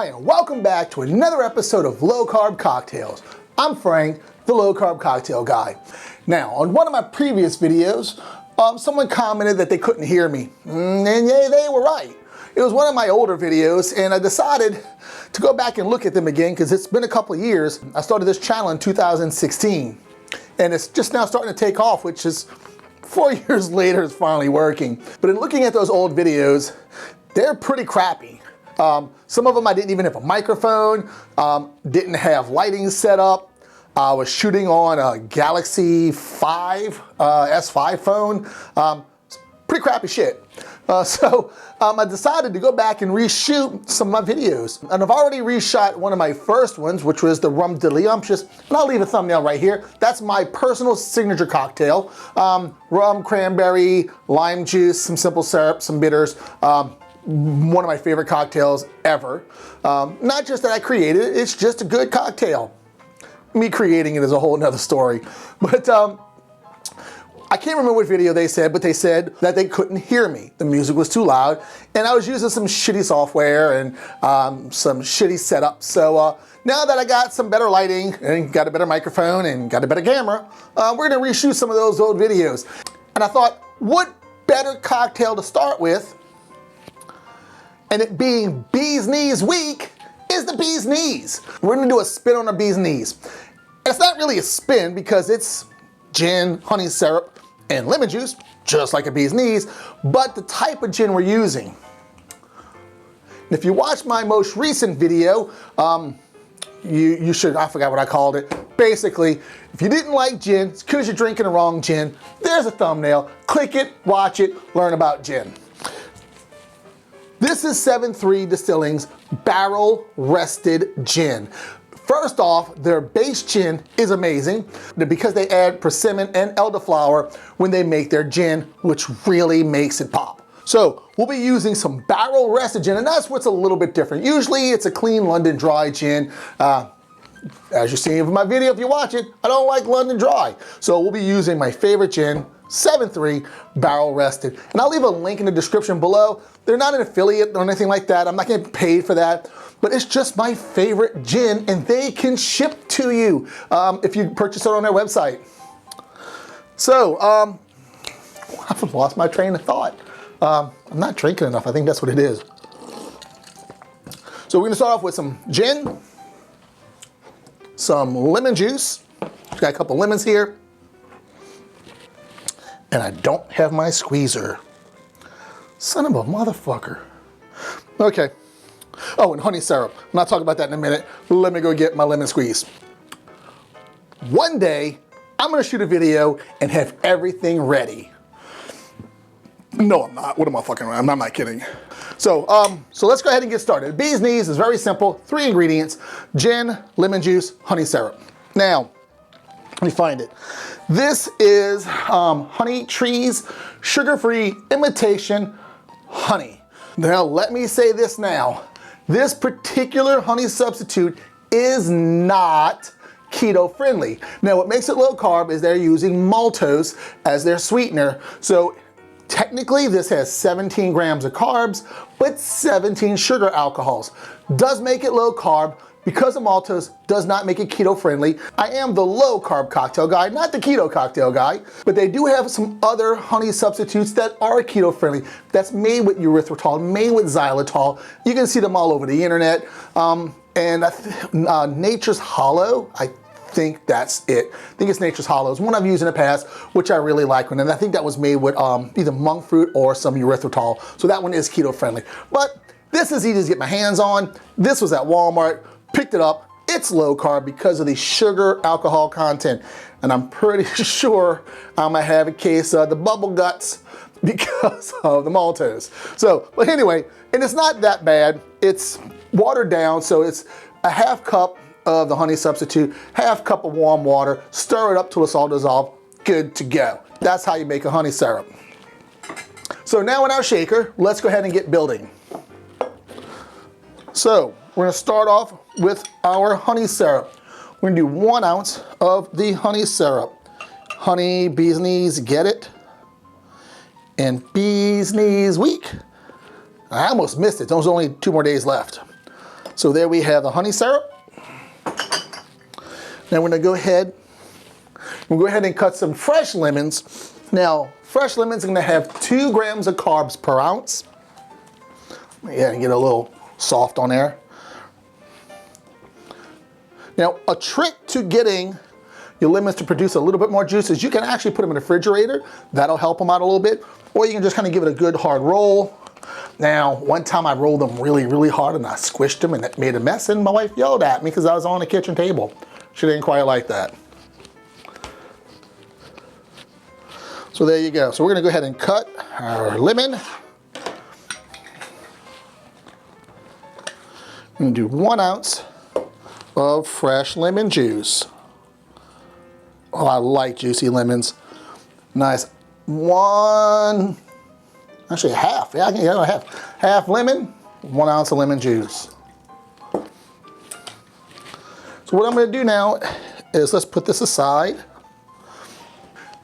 Hi, and welcome back to another episode of Low Carb Cocktails. I'm Frank, the Low Carb Cocktail Guy. Now, on one of my previous videos, someone commented that they couldn't hear me. And yeah, they were right. It was one of my older videos, and I decided to go back and look at them again because it's been a couple of years. I started this channel in 2016, and it's just now starting to take off, which is 4 years later, it's finally working. But in looking at those old videos, they're pretty crappy. Some of them I didn't even have a microphone, didn't have lighting set up. I was shooting on a Galaxy 5, S5 phone. Pretty crappy shit. So I decided to go back and reshoot some of my videos. And I've already reshot one of my first ones, which was the Rum Diddlyumptious. And I'll leave a thumbnail right here. That's my personal signature cocktail. Rum, cranberry, lime juice, some simple syrup, some bitters. One of my favorite cocktails ever. Not just that I created it, it's just a good cocktail. Me creating it is a whole nother story. But I can't remember what video they said, but they said that they couldn't hear me. The music was too loud, and I was using some shitty software and some shitty setup. So now that I got some better lighting and got a better microphone and got a better camera, we're gonna reshoot some of those old videos. And I thought, what better cocktail to start with, and it being Bee's Knees week, is the Bee's Knees. We're gonna do a spin on the Bee's Knees. It's not really a spin because it's gin, honey syrup, and lemon juice, just like a Bee's Knees, but the type of gin we're using. And if you watch my most recent video, you should, I forgot what I called it. Basically, if you didn't like gin, it's because you're drinking the wrong gin. There's a thumbnail. Click it, watch it, learn about gin. This is 7.3 Distilling's barrel rested gin. First off, their base gin is amazing because they add persimmon and elderflower when they make their gin, which really makes it pop. So we'll be using some barrel rested gin, and that's what's a little bit different. Usually it's a clean London dry gin. As you see in my video, if you watch it, I don't like London dry. So we'll be using my favorite gin, 7.3 barrel rested. And I'll leave a link in the description below. They're not an affiliate or anything like that. I'm not getting paid for that, but it's just my favorite gin, and they can ship to you if you purchase it on their website. So I've lost my train of thought. I'm not drinking enough. I think that's what it is. So we're gonna start off with some gin, some lemon juice. Got a couple lemons here. And I don't have my squeezer. Son of a motherfucker. Okay. Oh, and honey syrup. And I'll talk about that in a minute. Let me go get my lemon squeeze. One day, I'm gonna shoot a video and have everything ready. No, I'm not. What am I fucking around? I'm not kidding. So let's go ahead and get started. Bee's Knees is very simple. 3 ingredients: gin, lemon juice, honey syrup. Now, let me find it. This is Honey Tree's sugar-free imitation honey. Now, let me say this now. This particular honey substitute is not keto friendly. Now, what makes it low carb is they're using maltose as their sweetener. So technically, this has 17 grams of carbs, but 17 sugar alcohols. Does make it low carb. Because the maltose does not make it keto friendly. I am the low carb cocktail guy, not the keto cocktail guy, but they do have some other honey substitutes that are keto friendly. That's made with erythritol, made with xylitol. You can see them all over the internet. And Nature's Hollow, I think that's it. I think it's Nature's Hollow. It's one I've used in the past, which I really like. And I think that was made with either monk fruit or some erythritol. So that one is keto friendly. But this is easy to get my hands on. This was at Walmart. Picked it up. It's low carb because of the sugar alcohol content. And I'm pretty sure I'm gonna have a case of the bubble guts because of the maltose. So, but anyway, and it's not that bad. It's watered down, so it's a half cup of the honey substitute, half cup of warm water, stir it up till it's all dissolved, good to go. That's how you make a honey syrup. So now in our shaker, let's go ahead and get building. So, we're gonna start off with our honey syrup. We're gonna do 1 ounce of the honey syrup. Honey, Bee's Knees, get it? And Bee's Knees week. I almost missed it. There's only 2 more days left. So there we have the honey syrup. Now we're gonna go ahead and cut some fresh lemons. Now, fresh lemons are gonna have 2 grams of carbs per ounce. Yeah, get a little soft on there. Now, a trick to getting your lemons to produce a little bit more juice is you can actually put them in the refrigerator. That'll help them out a little bit. Or you can just kind of give it a good hard roll. Now, one time I rolled them really, really hard and I squished them and it made a mess, and my wife yelled at me because I was on the kitchen table. She didn't quite like that. So there you go. So we're gonna go ahead and cut our lemon. I'm gonna do 1 ounce of fresh lemon juice. Oh, I like juicy lemons. Nice. Actually half. Yeah, I can get half. Half lemon, 1 ounce of lemon juice. So what I'm gonna do now is let's put this aside.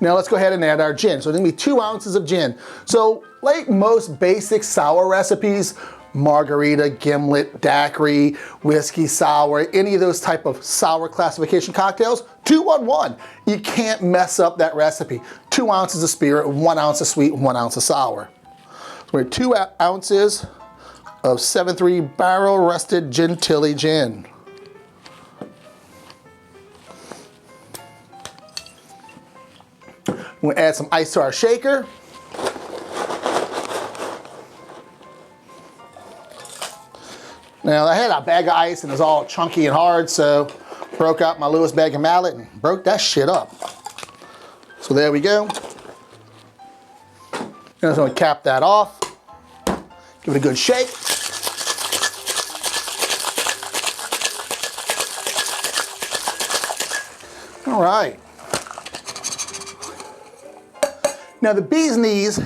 Now let's go ahead and add our gin. So it's gonna be 2 ounces of gin. So like most basic sour recipes, margarita, gimlet, daiquiri, whiskey sour, any of those type of sour classification cocktails, 2-1-1. You can't mess up that recipe. 2 ounces of spirit, 1 ounce of sweet, 1 ounce of sour. So we're 2 ounces of 7.3 barrel rested Gentilly gin. We'll add some ice to our shaker. Now I had a bag of ice and it's all chunky and hard, so broke out my Lewis bag and mallet and broke that shit up. So there we go. I'm just gonna cap that off. Give it a good shake. All right. Now the bee's knees,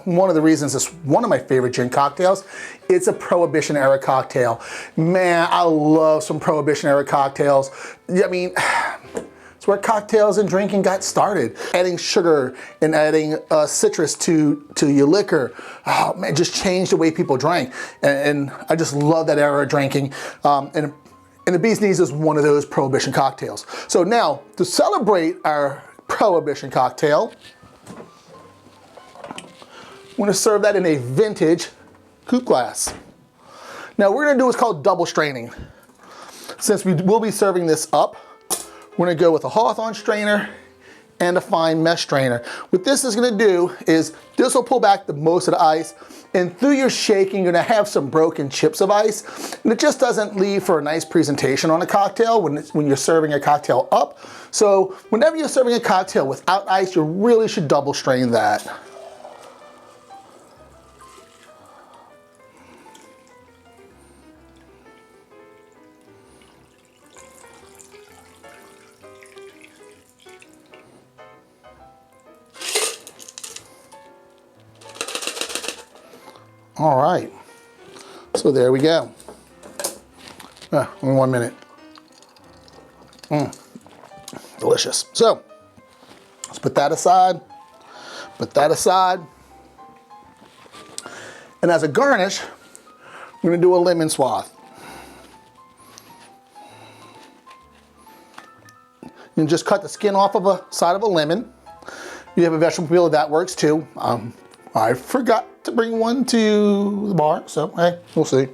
one of the reasons it's one of my favorite gin cocktails, it's a Prohibition era cocktail. Man, I love some Prohibition era cocktails. I mean, it's where cocktails and drinking got started. Adding sugar and adding citrus to your liquor, oh man, just changed the way people drank. And I just love that era of drinking. And the bee's knees is one of those Prohibition cocktails. So now, to celebrate our Prohibition cocktail, I'm gonna serve that in a vintage coupe glass. Now what we're gonna do what's called double straining. Since we will be serving this up, we're gonna go with a Hawthorne strainer and a fine mesh strainer. What this is gonna do is this will pull back the most of the ice, and through your shaking you're gonna have some broken chips of ice, and it just doesn't leave for a nice presentation on a cocktail when you're serving a cocktail up. So whenever you're serving a cocktail without ice, you really should double strain that. All right, so there we go. Only 1 minute. Delicious. So, let's put that aside. Put that aside. And as a garnish, we're gonna do a lemon swath. You can just cut the skin off of a side of a lemon. You have a vegetable peeler, that works too. I forgot to bring one to the bar, so hey, we'll see.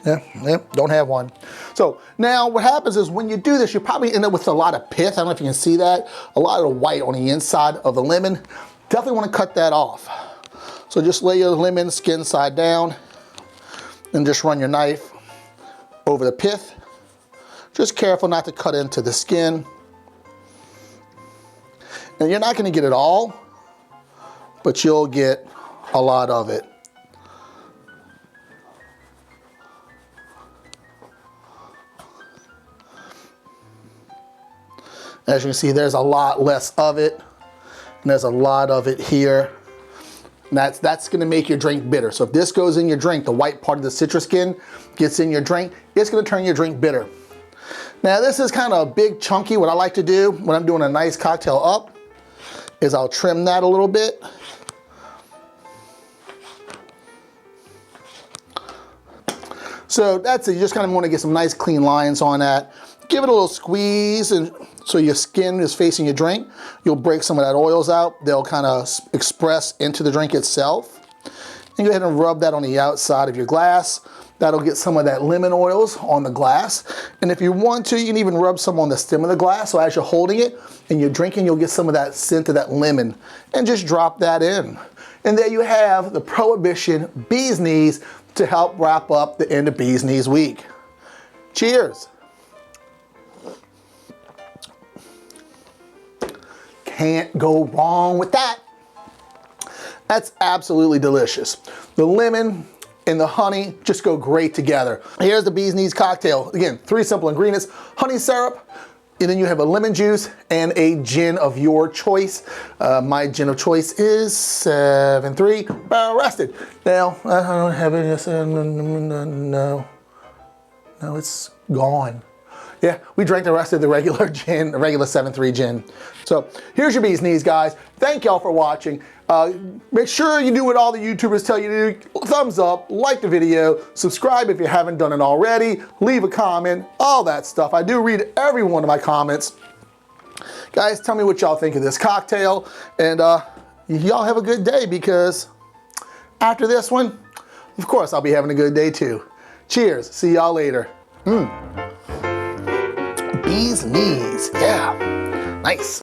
Yeah, don't have one. So now what happens is when you do this, you probably end up with a lot of pith. I don't know if you can see that. A lot of white on the inside of the lemon. Definitely want to cut that off. So just lay your lemon skin side down and just run your knife over the pith. Just careful not to cut into the skin. And you're not going to get it all, but you'll get a lot of it. As you can see, there's a lot less of it, and there's a lot of it here. And that's gonna make your drink bitter. So if this goes in your drink, the white part of the citrus skin gets in your drink, it's gonna turn your drink bitter. Now this is kind of big, chunky. What I like to do when I'm doing a nice cocktail up is I'll trim that a little bit. So that's it. You just kind of want to get some nice clean lines on that. Give it a little squeeze, and so your skin is facing your drink. You'll break some of that oils out. They'll kind of express into the drink itself. And go ahead and rub that on the outside of your glass. That'll get some of that lemon oils on the glass. And if you want to, you can even rub some on the stem of the glass. So as you're holding it and you're drinking, you'll get some of that scent of that lemon. And just drop that in. And there you have the Prohibition Bee's Knees to help wrap up the end of Bee's Knees week. Cheers. Can't go wrong with that. That's absolutely delicious. The lemon and the honey just go great together. Here's the Bee's Knees cocktail. Again, 3 simple ingredients: honey syrup, and then you have a lemon juice and a gin of your choice. My gin of choice is 7-3 Barrel Rested. Now, I don't have it. No, it's gone. Yeah, we drank the rest of the regular gin, the regular 7-3 gin. So here's your Bee's Knees, guys. Thank y'all for watching. Make sure you do what all the YouTubers tell you to do. Thumbs up, like the video, subscribe if you haven't done it already, leave a comment, all that stuff. I do read every one of my comments. Guys, tell me what y'all think of this cocktail, and y'all have a good day, because after this one, of course, I'll be having a good day too. Cheers. See y'all later. Bee's Knees. Yeah. Nice.